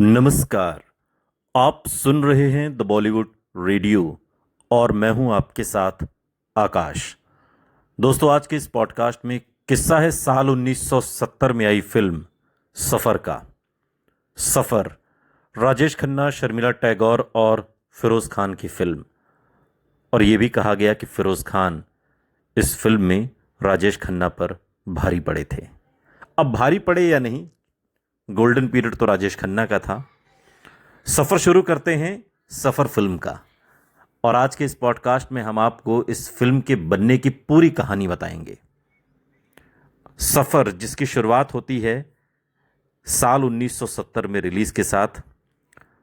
नमस्कार। आप सुन रहे हैं द बॉलीवुड रेडियो और मैं हूं आपके साथ आकाश। दोस्तों, आज के इस पॉडकास्ट में किस्सा है साल 1970 में आई फिल्म सफर का। सफर राजेश खन्ना, शर्मिला टैगोर और फिरोज खान की फिल्म। और यह भी कहा गया कि फिरोज खान इस फिल्म में राजेश खन्ना पर भारी पड़े थे। अब भारी पड़े या नहीं, गोल्डन पीरियड तो राजेश खन्ना का था। सफर शुरू करते हैं सफर फिल्म का। और आज के इस पॉडकास्ट में हम आपको इस फिल्म के बनने की पूरी कहानी बताएंगे। सफर, जिसकी शुरुआत होती है साल 1970 में रिलीज के साथ,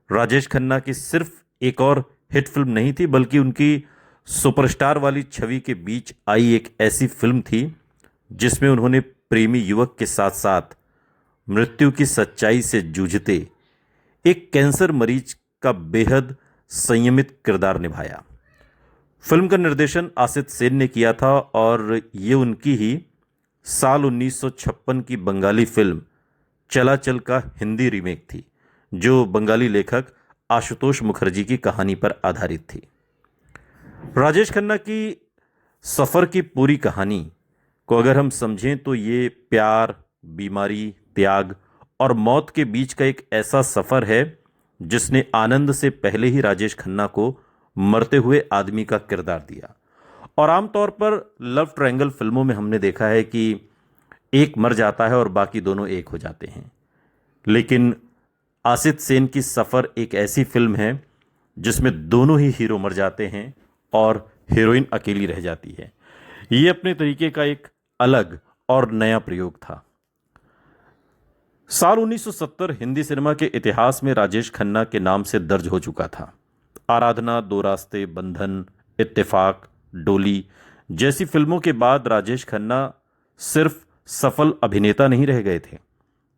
राजेश खन्ना की सिर्फ एक और हिट फिल्म नहीं थी, बल्कि उनकी सुपरस्टार वाली छवि के बीच आई एक ऐसी फिल्म थी जिसमें उन्होंने प्रेमी युवक के साथ साथ मृत्यु की सच्चाई से जूझते एक कैंसर मरीज का बेहद संयमित किरदार निभाया। फिल्म का निर्देशन आसित सेन ने किया था और ये उनकी ही साल 1956 की बंगाली फिल्म चला चल का हिंदी रीमेक थी, जो बंगाली लेखक आशुतोष मुखर्जी की कहानी पर आधारित थी। राजेश खन्ना की सफ़र की पूरी कहानी को अगर हम समझें तो ये प्यार, बीमारी, त्याग और मौत के बीच का एक ऐसा सफ़र है जिसने आनंद से पहले ही राजेश खन्ना को मरते हुए आदमी का किरदार दिया। और आमतौर पर लव ट्रायंगल फिल्मों में हमने देखा है कि एक मर जाता है और बाकी दोनों एक हो जाते हैं, लेकिन आसित सेन की सफ़र एक ऐसी फिल्म है जिसमें दोनों ही हीरो मर जाते हैं और हीरोइन अकेली रह जाती है। ये अपने तरीके का एक अलग और नया प्रयोग था। साल 1970 हिंदी सिनेमा के इतिहास में राजेश खन्ना के नाम से दर्ज हो चुका था। आराधना, दो रास्ते, बंधन, इत्तेफाक, डोली जैसी फिल्मों के बाद राजेश खन्ना सिर्फ सफल अभिनेता नहीं रह गए थे,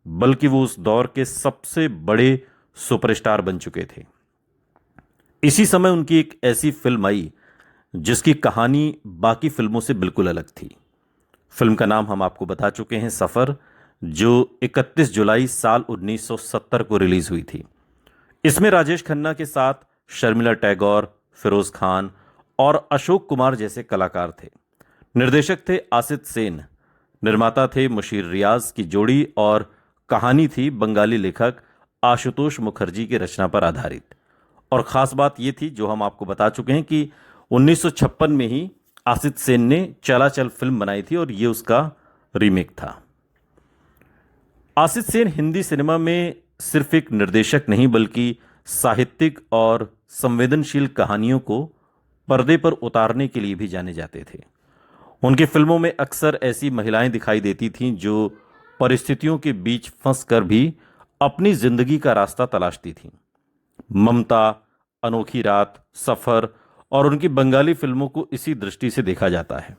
बल्कि वो उस दौर के सबसे बड़े सुपरस्टार बन चुके थे। इसी समय उनकी एक ऐसी फिल्म आई जिसकी कहानी बाकी फिल्मों से बिल्कुल अलग थी। फिल्म का नाम हम आपको बता चुके हैं, सफर, जो 31 जुलाई साल 1970 को रिलीज हुई थी। इसमें राजेश खन्ना के साथ शर्मिला टैगोर, फिरोज खान और अशोक कुमार जैसे कलाकार थे। निर्देशक थे आसित सेन, निर्माता थे मुशीर रियाज की जोड़ी और कहानी थी बंगाली लेखक आशुतोष मुखर्जी की रचना पर आधारित। और ख़ास बात यह थी, जो हम आपको बता चुके हैं, कि 1956 में ही आसित सेन ने चला चल फिल्म बनाई थी और ये उसका रीमेक था। आसित सेन हिंदी सिनेमा में सिर्फ एक निर्देशक नहीं, बल्कि साहित्यिक और संवेदनशील कहानियों को पर्दे पर उतारने के लिए भी जाने जाते थे। उनकी फिल्मों में अक्सर ऐसी महिलाएं दिखाई देती थीं जो परिस्थितियों के बीच फंसकर भी अपनी जिंदगी का रास्ता तलाशती थीं। ममता, अनोखी रात, सफर और उनकी बंगाली फिल्मों को इसी दृष्टि से देखा जाता है।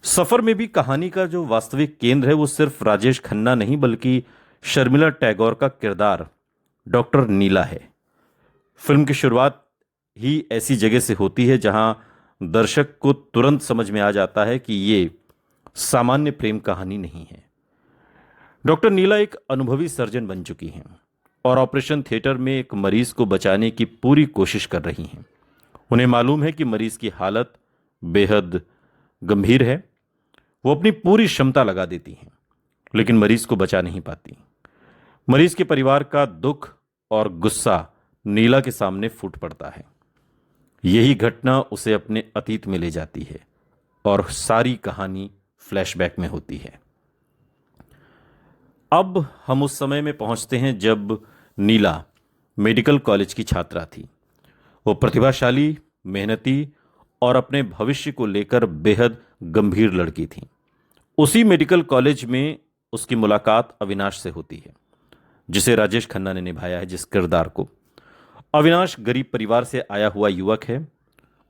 सफर में भी कहानी का जो वास्तविक केंद्र है वो सिर्फ राजेश खन्ना नहीं, बल्कि शर्मिला टैगोर का किरदार डॉक्टर नीला है। फिल्म की शुरुआत ही ऐसी जगह से होती है जहां दर्शक को तुरंत समझ में आ जाता है कि ये सामान्य प्रेम कहानी नहीं है। डॉक्टर नीला एक अनुभवी सर्जन बन चुकी हैं और ऑपरेशन थिएटर में एक मरीज को बचाने की पूरी कोशिश कर रही हैं। उन्हें मालूम है कि मरीज की हालत बेहद गंभीर है। वो अपनी पूरी क्षमता लगा देती हैं, लेकिन मरीज को बचा नहीं पाती। मरीज के परिवार का दुख और गुस्सा नीला के सामने फूट पड़ता है। यही घटना उसे अपने अतीत में ले जाती है और सारी कहानी फ्लैशबैक में होती है। अब हम उस समय में पहुंचते हैं जब नीला मेडिकल कॉलेज की छात्रा थी। वो प्रतिभाशाली, मेहनती और अपने भविष्य को लेकर बेहद गंभीर लड़की थी। उसी मेडिकल कॉलेज में उसकी मुलाकात अविनाश से होती है, जिसे राजेश खन्ना ने निभाया है, जिस किरदार को। अविनाश गरीब परिवार से आया हुआ युवक है।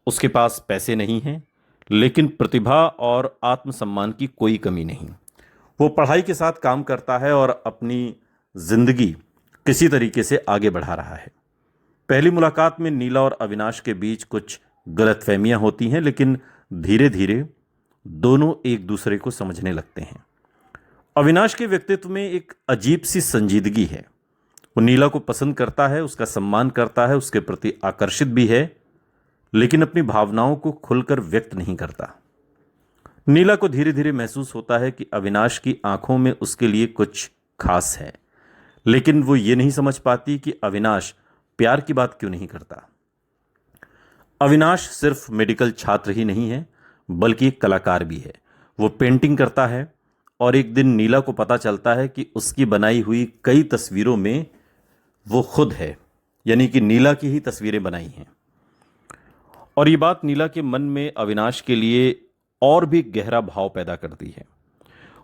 उसके पास पैसे नहीं हैं, लेकिन प्रतिभा और आत्मसम्मान की कोई कमी नहीं। वो पढ़ाई के साथ काम करता है और अपनी जिंदगी किसी तरीके से आगे बढ़ा रहा है। पहली मुलाकात में नीला और अविनाश के बीच कुछ गलतफहमियां होती हैं, लेकिन धीरे धीरे दोनों एक दूसरे को समझने लगते हैं। अविनाश के व्यक्तित्व में एक अजीब सी संजीदगी है। वो नीला को पसंद करता है, उसका सम्मान करता है, उसके प्रति आकर्षित भी है, लेकिन अपनी भावनाओं को खुलकर व्यक्त नहीं करता। नीला को धीरे धीरे महसूस होता है कि अविनाश की आंखों में उसके लिए कुछ खास है, लेकिन वो ये नहीं समझ पाती कि अविनाश प्यार की बात क्यों नहीं करता। अविनाश सिर्फ मेडिकल छात्र ही नहीं है, बल्कि एक कलाकार भी है। वो पेंटिंग करता है और एक दिन नीला को पता चलता है कि उसकी बनाई हुई कई तस्वीरों में वो खुद है, यानी कि नीला की ही तस्वीरें बनाई हैं। और ये बात नीला के मन में अविनाश के लिए और भी गहरा भाव पैदा करती है।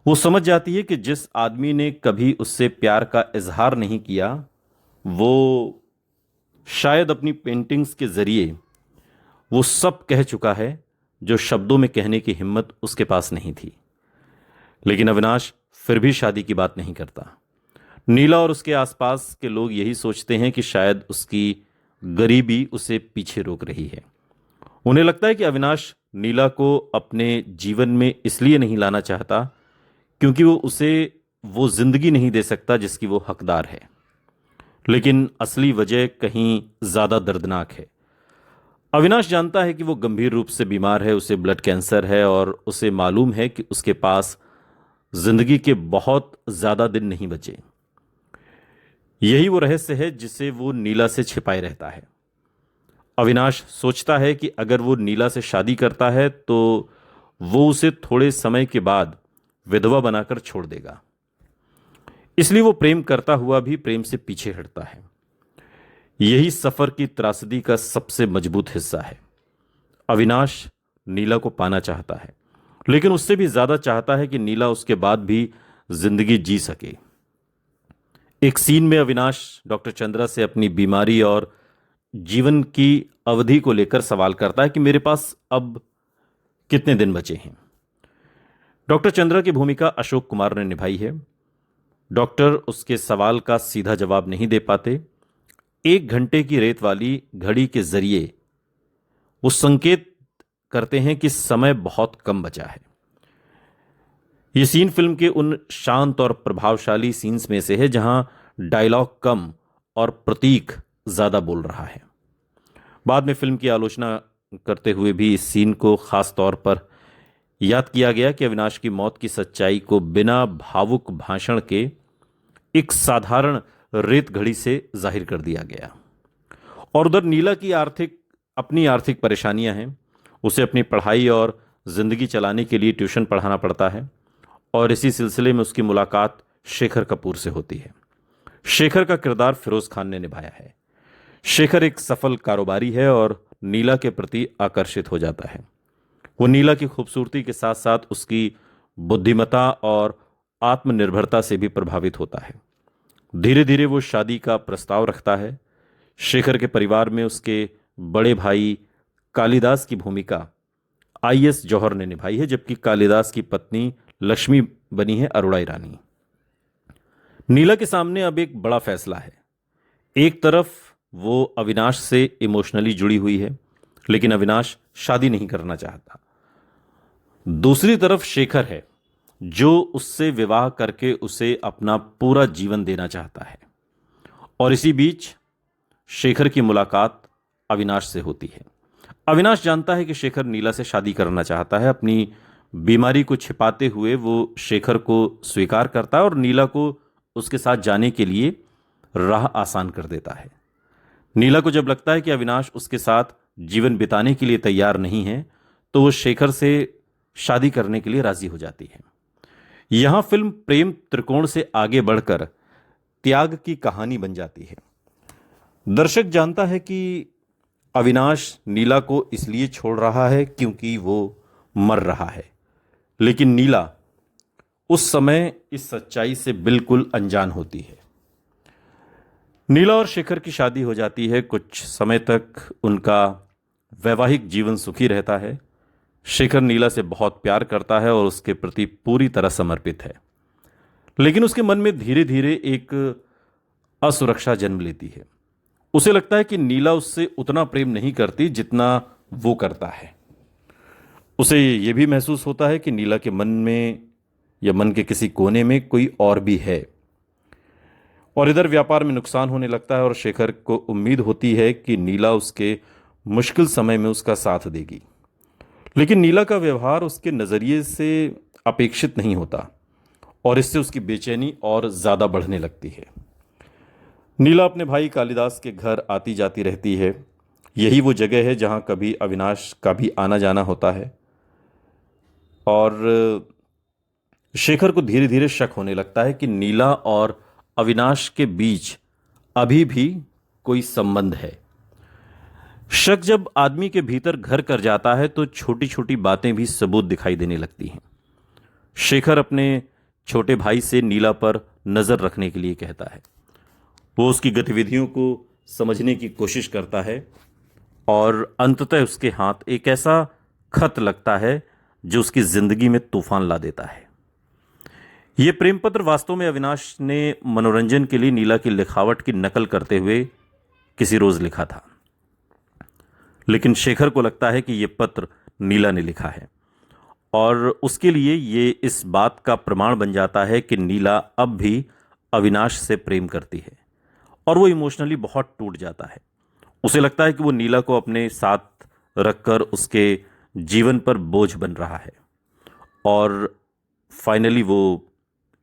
वो समझ जाती है कि जिस आदमी ने कभी उससे प्यार का इजहार नहीं किया, वो शायद अपनी पेंटिंग्स के जरिए वो सब कह चुका है जो शब्दों में कहने की हिम्मत उसके पास नहीं थी। लेकिन अविनाश फिर भी शादी की बात नहीं करता। नीला और उसके आसपास के लोग यही सोचते हैं कि शायद उसकी गरीबी उसे पीछे रोक रही है। उन्हें लगता है कि अविनाश नीला को अपने जीवन में इसलिए नहीं लाना चाहता क्योंकि वो उसे वो जिंदगी नहीं दे सकता जिसकी वो हकदार है। लेकिन असली वजह कहीं ज्यादा दर्दनाक है। अविनाश जानता है कि वो गंभीर रूप से बीमार है, उसे ब्लड कैंसर है और उसे मालूम है कि उसके पास जिंदगी के बहुत ज्यादा दिन नहीं बचे। यही वो रहस्य है जिसे वो नीला से छिपाए रहता है। अविनाश सोचता है कि अगर वो नीला से शादी करता है तो वो उसे थोड़े समय के बाद विधवा बनाकर छोड़ देगा। इसलिए वो प्रेम करता हुआ भी प्रेम से पीछे हटता है। यही सफर की त्रासदी का सबसे मजबूत हिस्सा है। अविनाश नीला को पाना चाहता है, लेकिन उससे भी ज्यादा चाहता है कि नीला उसके बाद भी जिंदगी जी सके। एक सीन में अविनाश डॉक्टर चंद्रा से अपनी बीमारी और जीवन की अवधि को लेकर सवाल करता है कि मेरे पास अब कितने दिन बचे हैं। डॉक्टर चंद्रा की भूमिका अशोक कुमार ने निभाई है। डॉक्टर उसके सवाल का सीधा जवाब नहीं दे पाते। 1 घंटे की रेत वाली घड़ी के जरिए वो संकेत करते हैं कि समय बहुत कम बचा है। यह सीन फिल्म के उन शांत और प्रभावशाली सीन्स में से है जहां डायलॉग कम और प्रतीक ज्यादा बोल रहा है। बाद में फिल्म की आलोचना करते हुए भी इस सीन को खास तौर पर याद किया गया कि अविनाश की मौत की सच्चाई को बिना भावुक भाषण के एक साधारण रेत घड़ी से जाहिर कर दिया गया। और उधर नीला की अपनी आर्थिक परेशानियां हैं। उसे अपनी पढ़ाई और जिंदगी चलाने के लिए ट्यूशन पढ़ाना पड़ता है और इसी सिलसिले में उसकी मुलाकात शेखर कपूर से होती है। शेखर का किरदार फिरोज खान ने निभाया है। शेखर एक सफल कारोबारी है और नीला के प्रति आकर्षित हो जाता है। वो नीला की खूबसूरती के साथ साथ उसकी बुद्धिमत्ता और आत्मनिर्भरता से भी प्रभावित होता है। धीरे धीरे वो शादी का प्रस्ताव रखता है। शेखर के परिवार में उसके बड़े भाई कालिदास की भूमिका आईएस जौहर ने निभाई है, जबकि कालिदास की पत्नी लक्ष्मी बनी है अरोड़ा ईरानी। नीला के सामने अब एक बड़ा फैसला है। एक तरफ वो अविनाश से इमोशनली जुड़ी हुई है, लेकिन अविनाश शादी नहीं करना चाहता। दूसरी तरफ शेखर है जो उससे विवाह करके उसे अपना पूरा जीवन देना चाहता है। और इसी बीच शेखर की मुलाकात अविनाश से होती है। अविनाश जानता है कि शेखर नीला से शादी करना चाहता है। अपनी बीमारी को छिपाते हुए वो शेखर को स्वीकार करता है और नीला को उसके साथ जाने के लिए राह आसान कर देता है। नीला को जब लगता है कि अविनाश उसके साथ जीवन बिताने के लिए तैयार नहीं है, तो वो शेखर से शादी करने के लिए राजी हो जाती है। यहां फिल्म प्रेम त्रिकोण से आगे बढ़कर त्याग की कहानी बन जाती है। दर्शक जानता है कि अविनाश नीला को इसलिए छोड़ रहा है क्योंकि वो मर रहा है, लेकिन नीला उस समय इस सच्चाई से बिल्कुल अनजान होती है। नीला और शेखर की शादी हो जाती है। कुछ समय तक उनका वैवाहिक जीवन सुखी रहता है। शेखर नीला से बहुत प्यार करता है और उसके प्रति पूरी तरह समर्पित है, लेकिन उसके मन में धीरे धीरे एक असुरक्षा जन्म लेती है। उसे लगता है कि नीला उससे उतना प्रेम नहीं करती जितना वो करता है। उसे यह भी महसूस होता है कि नीला के मन में या मन के किसी कोने में कोई और भी है। और इधर व्यापार में नुकसान होने लगता है और शेखर को उम्मीद होती है कि नीला उसके मुश्किल समय में उसका साथ देगी। लेकिन नीला का व्यवहार उसके नज़रिए से अपेक्षित नहीं होता और इससे उसकी बेचैनी और ज़्यादा बढ़ने लगती है। नीला अपने भाई कालिदास के घर आती जाती रहती है। यही वो जगह है जहाँ कभी अविनाश का भी आना जाना होता है और शेखर को धीरे धीरे शक होने लगता है कि नीला और अविनाश के बीच अभी भी कोई संबंध है। शक जब आदमी के भीतर घर कर जाता है तो छोटी छोटी बातें भी सबूत दिखाई देने लगती हैं। शेखर अपने छोटे भाई से नीला पर नजर रखने के लिए कहता है। वो उसकी गतिविधियों को समझने की कोशिश करता है और अंततः उसके हाथ एक ऐसा खत लगता है जो उसकी जिंदगी में तूफान ला देता है। यह प्रेम पत्र वास्तव में अविनाश ने मनोरंजन के लिए नीला की लिखावट की नकल करते हुए किसी रोज लिखा था, लेकिन शेखर को लगता है कि यह पत्र नीला ने लिखा है और उसके लिए ये इस बात का प्रमाण बन जाता है कि नीला अब भी अविनाश से प्रेम करती है और वो इमोशनली बहुत टूट जाता है। उसे लगता है कि वो नीला को अपने साथ रखकर उसके जीवन पर बोझ बन रहा है और फाइनली वो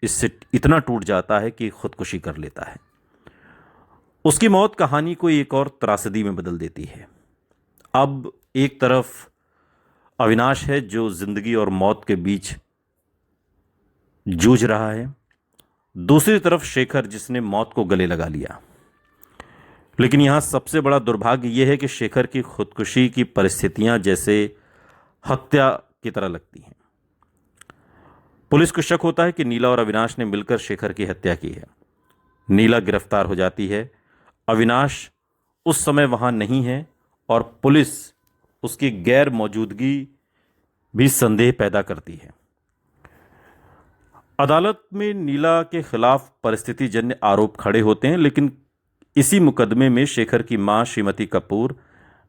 इससे इतना टूट जाता है कि खुदकुशी कर लेता है। उसकी मौत कहानी को एक और त्रासदी में बदल देती है। अब एक तरफ अविनाश है जो जिंदगी और मौत के बीच जूझ रहा है, दूसरी तरफ शेखर जिसने मौत को गले लगा लिया। लेकिन यहां सबसे बड़ा दुर्भाग्य यह है कि शेखर की खुदकुशी की परिस्थितियां जैसे हत्या की तरह लगती हैं। पुलिस को शक होता है कि नीला और अविनाश ने मिलकर शेखर की हत्या की है। नीला गिरफ्तार हो जाती है। अविनाश उस समय वहां नहीं है और पुलिस उसकी गैर मौजूदगी भी संदेह पैदा करती है। अदालत में नीला के खिलाफ परिस्थितिजन्य आरोप खड़े होते हैं, लेकिन इसी मुकदमे में शेखर की मां श्रीमती कपूर,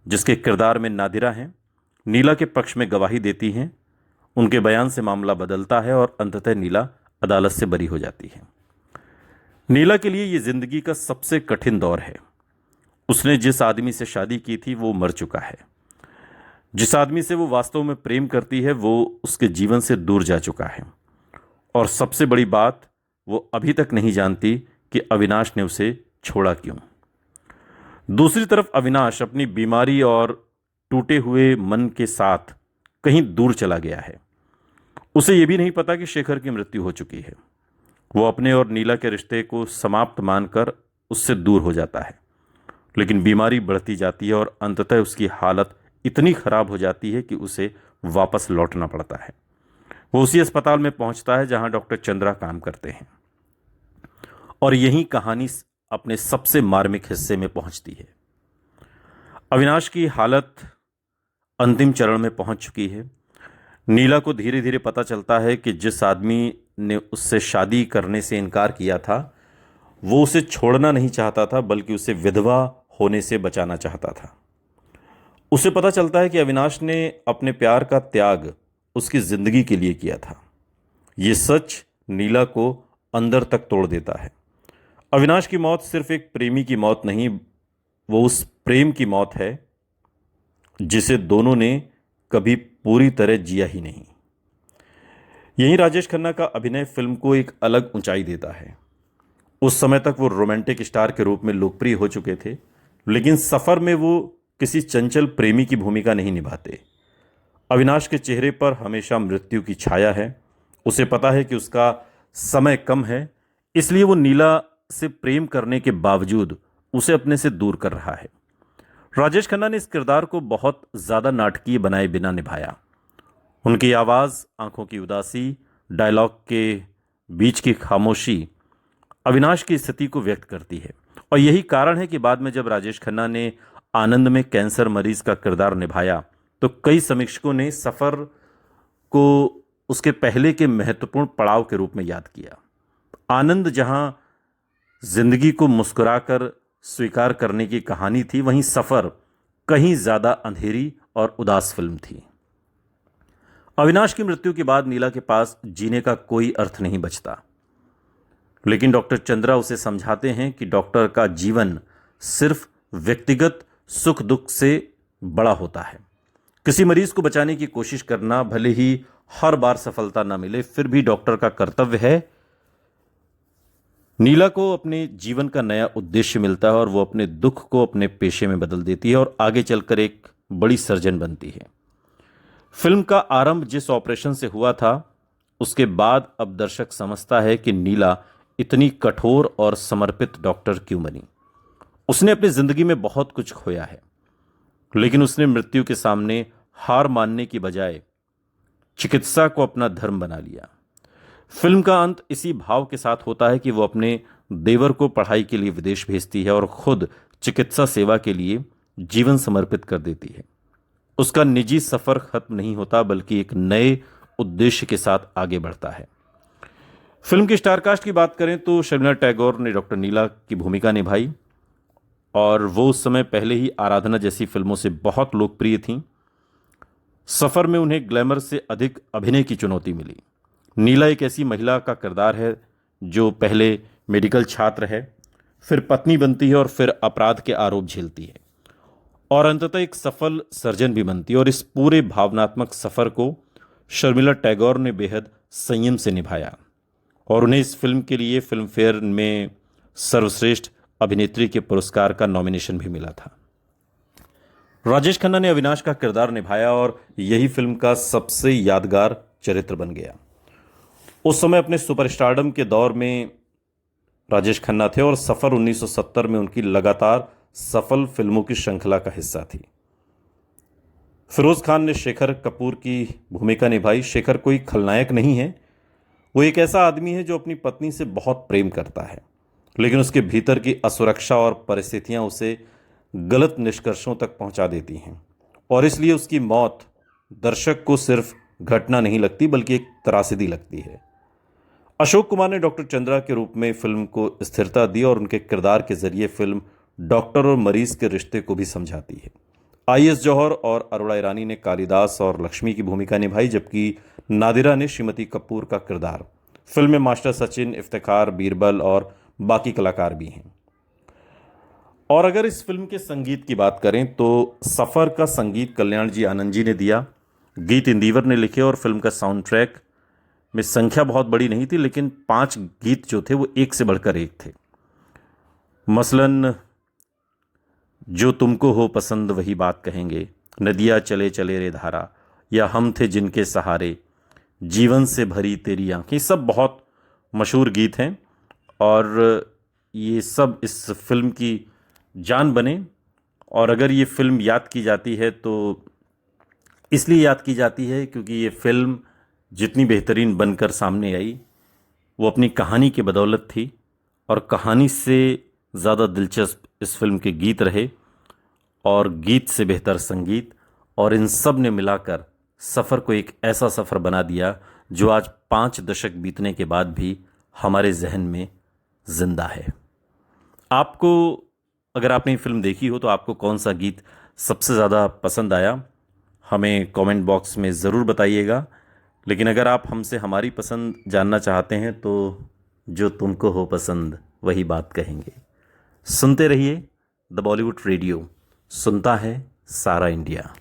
जिसके किरदार में नादिरा हैं, नीला के पक्ष में गवाही देती हैं। उनके बयान से मामला बदलता है और अंततः नीला अदालत से बरी हो जाती है। नीला के लिए यह जिंदगी का सबसे कठिन दौर है। उसने जिस आदमी से शादी की थी वो मर चुका है। जिस आदमी से वो वास्तव में प्रेम करती है वो उसके जीवन से दूर जा चुका है और सबसे बड़ी बात, वो अभी तक नहीं जानती कि अविनाश ने उसे छोड़ा क्यों। दूसरी तरफ अविनाश अपनी बीमारी और टूटे हुए मन के साथ कहीं दूर चला गया है। उसे यह भी नहीं पता कि शेखर की मृत्यु हो चुकी है। वो अपने और नीला के रिश्ते को समाप्त मानकर उससे दूर हो जाता है, लेकिन बीमारी बढ़ती जाती है और अंततः उसकी हालत इतनी खराब हो जाती है कि उसे वापस लौटना पड़ता है। वो उसी अस्पताल में पहुंचता है जहां डॉक्टर चंद्रा काम करते हैं और यही कहानी अपने सबसे मार्मिक हिस्से में पहुंचती है। अविनाश की हालत अंतिम चरण में पहुंच चुकी है। नीला को धीरे धीरे पता चलता है कि जिस आदमी ने उससे शादी करने से इनकार किया था वो उसे छोड़ना नहीं चाहता था, बल्कि उसे विधवा होने से बचाना चाहता था। उसे पता चलता है कि अविनाश ने अपने प्यार का त्याग उसकी जिंदगी के लिए किया था। यह सच नीला को अंदर तक तोड़ देता है। अविनाश की मौत सिर्फ एक प्रेमी की मौत नहीं, वो उस प्रेम की मौत है जिसे दोनों ने कभी पूरी तरह जिया ही नहीं। यही राजेश खन्ना का अभिनय फिल्म को एक अलग ऊंचाई देता है। उस समय तक वो रोमांटिक स्टार के रूप में लोकप्रिय हो चुके थे, लेकिन सफर में वो किसी चंचल प्रेमी की भूमिका नहीं निभाते। अविनाश के चेहरे पर हमेशा मृत्यु की छाया है। उसे पता है कि उसका समय कम है, इसलिए वो नीला से प्रेम करने के बावजूद उसे अपने से दूर कर रहा है। राजेश खन्ना ने इस किरदार को बहुत ज्यादा नाटकीय बनाए बिना निभाया। उनकी आवाज, आंखों की उदासी, डायलॉग के बीच की खामोशी अविनाश की स्थिति को व्यक्त करती है और यही कारण है कि बाद में जब राजेश खन्ना ने आनंद में कैंसर मरीज का किरदार निभाया तो कई समीक्षकों ने सफर को उसके पहले के महत्वपूर्ण पड़ाव के रूप में याद किया। आनंद जहां जिंदगी को मुस्कुराकर स्वीकार करने की कहानी थी, वहीं सफर कहीं ज्यादा अंधेरी और उदास फिल्म थी। अविनाश की मृत्यु के बाद नीला के पास जीने का कोई अर्थ नहीं बचता। लेकिन डॉक्टर चंद्रा उसे समझाते हैं कि डॉक्टर का जीवन सिर्फ व्यक्तिगत सुख दुख से बड़ा होता है। किसी मरीज को बचाने की कोशिश करना, भले ही हर बार सफलता ना मिले, फिर भी डॉक्टर का कर्तव्य है। नीला को अपने जीवन का नया उद्देश्य मिलता है और वो अपने दुख को अपने पेशे में बदल देती है और आगे चलकर एक बड़ी सर्जन बनती है। फिल्म का आरंभ जिस ऑपरेशन से हुआ था, उसके बाद अब दर्शक समझता है कि नीला इतनी कठोर और समर्पित डॉक्टर क्यों बनी। उसने अपनी जिंदगी में बहुत कुछ खोया है, लेकिन उसने मृत्यु के सामने हार मानने की बजाय चिकित्सा को अपना धर्म बना लिया। फिल्म का अंत इसी भाव के साथ होता है कि वो अपने देवर को पढ़ाई के लिए विदेश भेजती है और खुद चिकित्सा सेवा के लिए जीवन समर्पित कर देती है। उसका निजी सफर खत्म नहीं होता, बल्कि एक नए उद्देश्य के साथ आगे बढ़ता है। फिल्म की स्टारकास्ट की बात करें तो शर्मिला टैगोर ने डॉक्टर नीला की भूमिका निभाई और वो उस समय पहले ही आराधना जैसी फिल्मों से बहुत लोकप्रिय थीं। सफर में उन्हें ग्लैमर से अधिक अभिनय की चुनौती मिली। नीला एक ऐसी महिला का किरदार है जो पहले मेडिकल छात्र है, फिर पत्नी बनती है और फिर अपराध के आरोप झेलती है और अंततः एक सफल सर्जन भी बनती है। और इस पूरे भावनात्मक सफर को शर्मिला टैगोर ने बेहद संयम से निभाया और उन्हें इस फिल्म के लिए फिल्म फेयर में सर्वश्रेष्ठ अभिनेत्री के पुरस्कार का नॉमिनेशन भी मिला था। राजेश खन्ना ने अविनाश का किरदार निभाया और यही फिल्म का सबसे यादगार चरित्र बन गया। उस समय अपने सुपरस्टारडम के दौर में राजेश खन्ना थे और सफर 1970 में उनकी लगातार सफल फिल्मों की श्रृंखला का हिस्सा थी। फिरोज खान ने शेखर कपूर की भूमिका निभाई। शेखर कोई खलनायक नहीं है, वो एक ऐसा आदमी है जो अपनी पत्नी से बहुत प्रेम करता है, लेकिन उसके भीतर की असुरक्षा और परिस्थितियां उसे गलत निष्कर्षों तक पहुंचा देती हैं और इसलिए उसकी मौत दर्शक को सिर्फ घटना नहीं लगती, बल्कि एक त्रासदी लगती है। अशोक कुमार ने डॉक्टर चंद्रा के रूप में फिल्म को स्थिरता दी और उनके किरदार के जरिए फिल्म डॉक्टर और मरीज के रिश्ते को भी समझाती है। आईएस जौहर और अरोड़ा ईरानी ने कालिदास और लक्ष्मी की भूमिका निभाई, जबकि नादिरा ने श्रीमती कपूर का किरदार। फिल्म में मास्टर सचिन, इफ्तिखार, बीरबल और बाकी कलाकार भी हैं। और अगर इस फिल्म के संगीत की बात करें तो सफ़र का संगीत कल्याण जी आनंद जी ने दिया, गीत इंदिवर ने लिखे और फिल्म का साउंड ट्रैक में संख्या बहुत बड़ी नहीं थी, लेकिन 5 गीत जो थे वो एक से बढ़कर एक थे। मसलन जो तुमको हो पसंद वही बात कहेंगे, नदिया चले चले रे धारा, या हम थे जिनके सहारे, जीवन से भरी तेरी आंखें, सब बहुत मशहूर गीत हैं और ये सब इस फिल्म की जान बने। और अगर ये फिल्म याद की जाती है तो इसलिए याद की जाती है क्योंकि ये फिल्म जितनी बेहतरीन बनकर सामने आई वो अपनी कहानी की बदौलत थी और कहानी से ज़्यादा दिलचस्प इस फिल्म के गीत रहे और गीत से बेहतर संगीत, और इन सब ने मिलाकर सफ़र को एक ऐसा सफ़र बना दिया जो आज 5 दशक बीतने के बाद भी हमारे जहन में ज़िंदा है। आपको, अगर आपने ये फिल्म देखी हो तो आपको कौन सा गीत सबसे ज़्यादा पसंद आया, हमें कमेंट बॉक्स में ज़रूर बताइएगा। लेकिन अगर आप हमसे हमारी पसंद जानना चाहते हैं तो जो तुमको हो पसंद वही बात कहेंगे। सुनते रहिए द बॉलीवुड रेडियो, सुनता है सारा इंडिया।